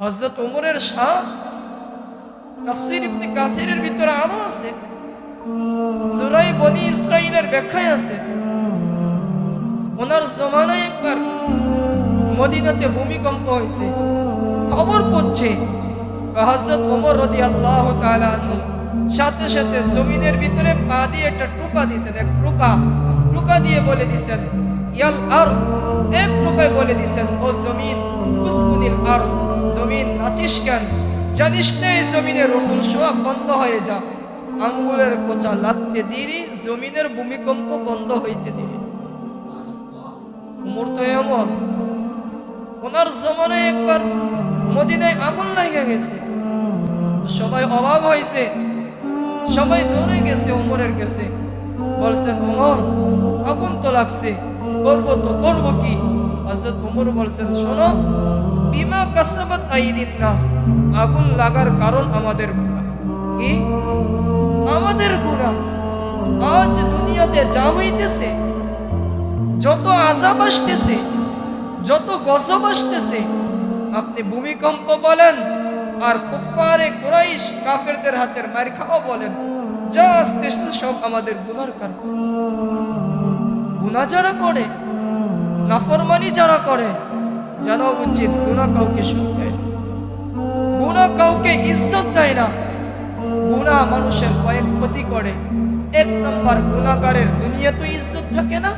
হযরত ওমরের শান তাফসীর ইবনে কাসিরের ভিতরে আরো আছে, সূরা বনী ইসরাঈলের ব্যাখ্যায় আছে। ওনার জমানায় একবার মদিনাতে ভূমিকম্প হয়েছে, খবর পড়ছে। হযরত ওমর রাদিয়াল্লাহু তাআলা আনহু সাথে সাথে জমিনের ভিতরে পা দিয়ে একটা টোকা দিয়েছেন, এক টোকা দিয়ে বলে দিয়েছেন ইয়াল আরদ, এক টোকায় বলে দিয়েছেন ও জমিন উসকুনিল আরদ, জমিন নাচিস কেন, জানিস না এই জমিনে রসুল শোয়া বন্ধ হয়ে যা। আঙ্গুলের কোচা লাগতে দেরি, জমিনের ভূমিকম্প বন্ধ হইতে দেরি। ওমর তো এমন, ওনার জমানায় একবার মদিনায় আগুন লেগে গেছে, সবাই অবাক হয়েছে, সবাই দৌড়ে গেছে ওমরের কাছে, বলছেন ওমর আগুন তো লাগছে, করবো তো করবো কি? হযরত ওমর বলছেন শোনো, বিমা কাসাবাত আইদিন নাস, আগুন লাগার কারণ আমাদের গুনাহ। কি? আমাদের গুনাহ। আজ দুনিয়াতে যা হইতেছে, যত আযাব আসতেছে, যত গজব আসতেছে, আপনি ভূমিকম্প বলেন আর কুফারে কুরাইশ কাফেরদের হাতের মার খাওয়া বলেন, যা আসতেছে সব আমাদের গুনার কারণ। গুনাহ যারা করে, নাফরমানি যারা করে, জানা উচিত গুনাহ কাউকে সুখ দেয় না, গুনাহ কাউকে ইজ্জত দেয় না। গুনাহ মানুষের কয়েক ক্ষতি করে। এক নম্বর, গুনাহগারের দুনিয়াতে ইজ্জত থাকে না,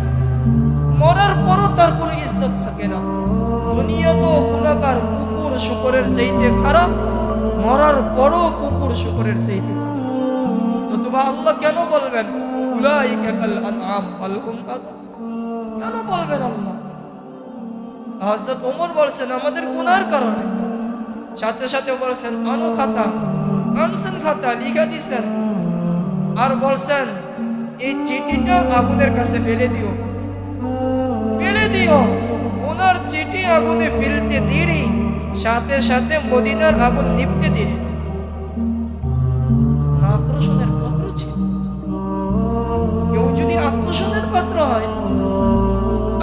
মরার পরও তার কোনো ইজ্জত থাকে না। দুনিয়া তো গুনাহগার কুকুর শুকরের চাইতে খারাপ, মরার পরও কুকুর শুকরের চাইতে। নতুবা আল্লাহ কেন বলবেন উলাইকা কাল আনআম বাল হুম আযাল? কেন বলবেন আল্লাহ? হযরত ওমর বলছেন আমাদের গুনার কারণে। সাথে সাথে বলছেন আনো খাতা, আনছেন খাতা, লিখে দিছেন, আর বলছেন এই চিঠিটা আগুনের কাছে ফেলে দিও, ফেলে দিও। ওনার চিঠি আগুনে ফেলতে দেরি, সাথে সাথে মদিনার আগুন নিভতে দেরি। আক্রোশনের পাত্র ছিল। কেউ যদি আক্রোশনের পাত্র হয়,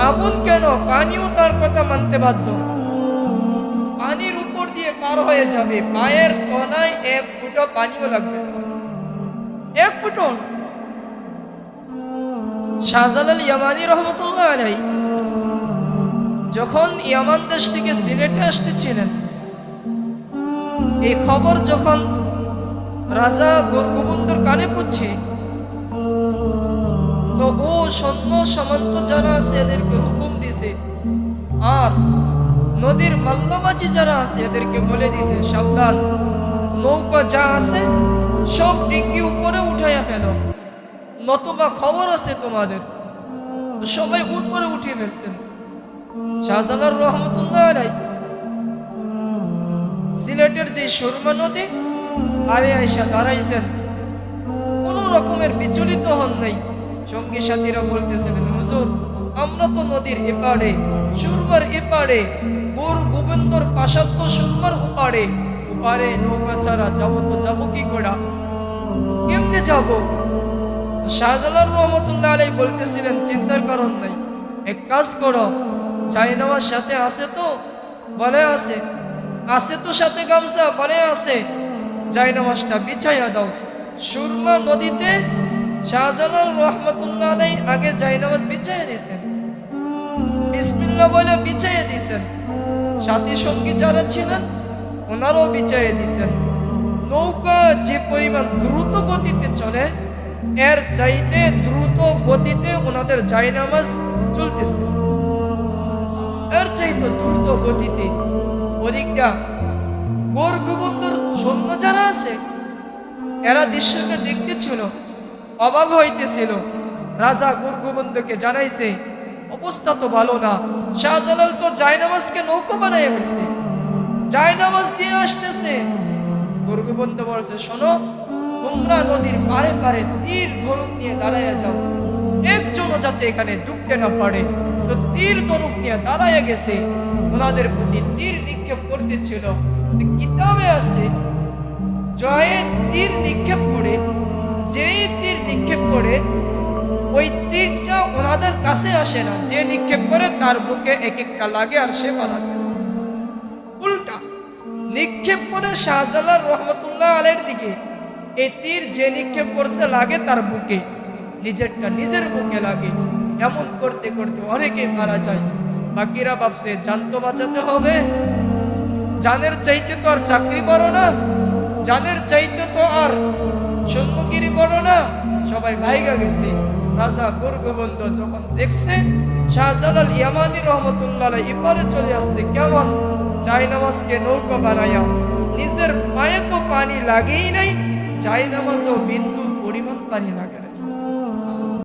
আগুন কেন, পানিও তার কথা মানতে বাধ্য। পানির উপর দিয়ে পার হয়ে যাবে, পায়ের তলায় এক ফুটো পানিও লাগবে না, এক ফুটো। শাহজালাল ইয়ামানি রহমতুল্লাহ আলাইহি যখন ইয়ামান দেশ থেকে সিলেটে আসতেছিলেন, এই খবর যখন রাজা গোরগোবন্দর কানে পড়ছে, তো ও সৈন্য সামন্ত যারা আছে এদেরকে হুকুম দিছে, আর নদীর মাল্লামাঝি যারা আছে এদেরকে বলে দিছে সাবধান, নৌকা যা আছে সব ডিঙ্গি উপরে উঠাইয়া ফেলো, নতুবা খবর আছে তোমাদের। সবাই উপরে উঠিয়ে ফেলছেন। শাহজালাল রহমতুল্লাহ আলাইহি সিলেটের যে সুরমা নদী আরে আয়সা দাঁড়াইছেন, কোন রকমের বিচলিত হন নাই। সঙ্গী সাথীরা বলতেছিলেন হুজুর আমরা তো নদীর এপারে, সুরমার এপারে, গোরগোবিন্দর পাশাত্য সুরমার ওপারে, ওপারে নৌকা ছাড়া যাবো তো যাবো কি করে, কেমনে যাবো? শাহজালাল রহমতুল্লাহ আলাইহি বলতেছিলেন চিন্তার কারণ নাই, এক কাজ করো, জায়নামাজ সাথে আছে তো? বলে আছে। আছে তো সাথে গামছা? বলে আছে। জায়নামাজটা বিছাইয়া দাও। সুরমা নদীতে শাহজালাল রহমতুল্লাহ আলাইহি আগে জায়নামাজ বিছাইয়া দিয়েছেন, বিসমিল্লাহ বলে বিছাইয়া দিয়েছেন। সাথী সঙ্গী যারা ছিলেন ওনারাও বিছাইয়া দিয়েছেন। নৌকা যে পরিমাণ দ্রুত গতিতে চলে, এর চাইতে দ্রুত গতিতে ওনাদের জায়নামাজ চলতেছে, এর চাইতে দ্রুত গতিতে। ওদিকটা গোরগোবন্দর সৈন্য যারা আছে এরা দৃশ্যকে দেখতেছিল, অবাক হইতেছিল। রাজা গোরগোবন্দকে জানাইছে অবস্থা তো ভালো না, শাহজালাল তো জায়নামাজকে নৌকা বানাইয়া ফেলছে, জায়নামাজ দিয়ে আসতেছে। গোরগোবন্দ বলছে শোনো, তোমরা নদীর পারে পারে তীর ধনুক নিয়ে দাঁড়াইয়া যাও, একজনও যাতে এখানে ঢুকতে না পারে। তো তীর ধনুক নিয়ে দাঁড়াইয়া গেছে, ওনাদের প্রতি তীর নিক্ষেপ করতেছিল। কিতাবে আছে জয়ে তীর নিক্ষেপ করে, যেই তীর নিক্ষেপ করে ওই তীরটা ওনাদের কাছে আসে না, যে নিক্ষেপ করে তার বুকে এক একটা লাগে আর সে মারা যায়। উল্টা নিক্ষেপ করে শাহজালাল রহমতুল্লাহ আলাইহির দিকে। এই তীর যে নিক্ষেপ করছে লাগে তার বুকে, নিজেরটা নিজের বুকে লাগে। এমন করতে করতে অনেকে মারা যায়। বাকিরা ভাবছে জান তো বাঁচাতে হবে, জানের চাইতে তো আর চাকরি বড় না, জানের চাইতে তো আর সৈন্যগিরি বড় না, সবাই ভাইগা গেছে। রাজা গোরগোবন্ধ যখন দেখছে শাহজালাল ইয়ামানি রহমতুল্লাহ আলাইহি ইপারে চলে আসছে, কেমন চাই নামাজকে নৌকা বানাইয়া, নিজের পায়ে তো পানি লাগেই নাই, চাই নামাজও বিন্দু পরিমাণ পানি লাগে না।